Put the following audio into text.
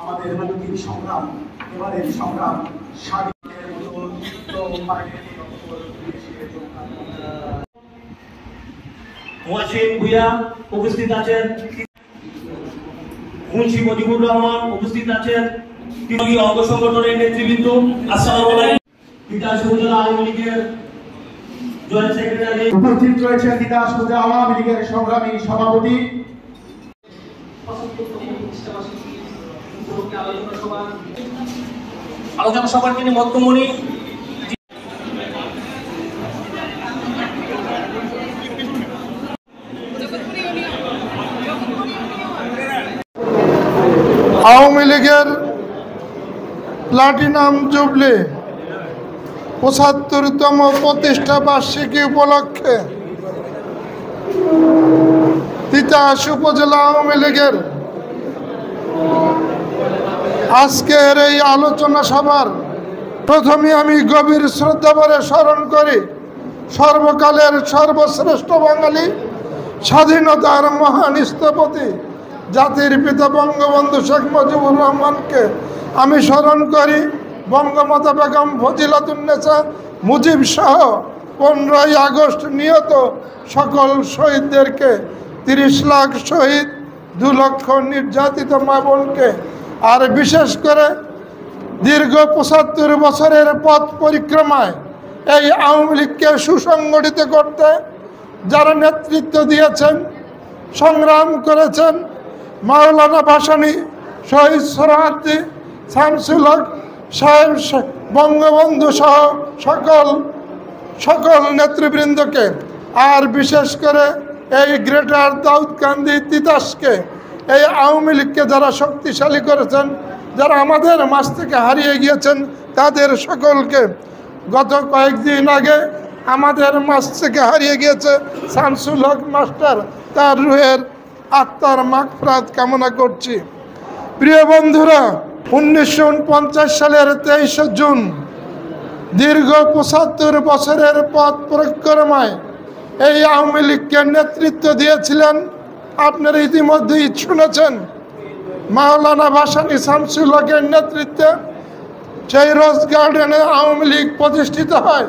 আমাদের মুক্তির সংগ্রাম, এবারের সংগ্রাম স্বাধীনের ওয়াসিম ভুইয়া উপস্থিত আছেন, মুন্সি মুজিবুর রহমান উপস্থিত আছেন, তৃণমূল অঙ্গ সংগঠনের নেতৃবৃন্দ, আসসালামু আলাইকুম। তিতাস উপজেলা আওয়ামী লীগের জয়েন্ট সেক্রেটারি উপস্থিত রয়েছেন তিতাস উপজেলা আওয়ামী লীগের সংগ্রামী সভাপতি। আলোচনা সভার তিনি মধ্যমণি আওয়ামী লীগের প্লাটিনাম জুবলি ৭৫তম প্রতিষ্ঠা বার্ষিকী উপলক্ষে তিতাস উপজেলা আওয়ামী লীগের আজকের এই আলোচনা সভার প্রথমে আমি গভীর শ্রদ্ধাভরে স্মরণ করি সর্বকালের সর্বশ্রেষ্ঠ বাঙালি স্বাধীনতার মহান স্থপতি জাতির পিতা বঙ্গবন্ধু শেখ মুজিবুর রহমানকে আমি স্মরণ করি। বঙ্গমাতা বেগম ফজিলাতুন্নেসা মুজিব সহ 15ই আগস্ট নিহত সকল শহীদদেরকে, 30 লাখ শহীদ, 2 লক্ষ নির্যাতিত মা বোনকে, আর বিশেষ করে দীর্ঘ 75 বছরের পথ পরিক্রমায় এই আওয়ামী লীগকে সুসংগঠিত করতে যারা নেতৃত্ব দিয়েছেন, সংগ্রাম করেছেন, মাওলানা ভাসানী, শহীদ সোহরাওয়ার্দী, শামসুল হক সাহেব, বঙ্গবন্ধু সহ সকল নেতৃবৃন্দকে, আর বিশেষ করে এই গ্রেটার দাউদকান্দি তিতাসকে, এই আওয়ামী লীগকে যারা শক্তিশালী করেছেন, যারা আমাদের মাঝ থেকে হারিয়ে গিয়েছেন, তাদের সকলকে। গত কয়েকদিন আগে আমাদের মাঝ থেকে হারিয়ে গিয়েছে শামসুল হক মাস্টার, তার রুহের আত্মার মাগফিরাত কামনা করছি। প্রিয় বন্ধুরা, 1949 সালের 23 জুন দীর্ঘ 75 বছরের পথ পরিক্রমায় এই আওয়ামী লীগকে নেতৃত্ব দিয়েছিলেন, আপনারা ইতিমধ্যেই শুনেছেন, মাওলানা ভাসানী শামসুল হকের নেতৃত্বে সেই রোজ গার্ডেনে আওয়ামী লীগ প্রতিষ্ঠিত হয়।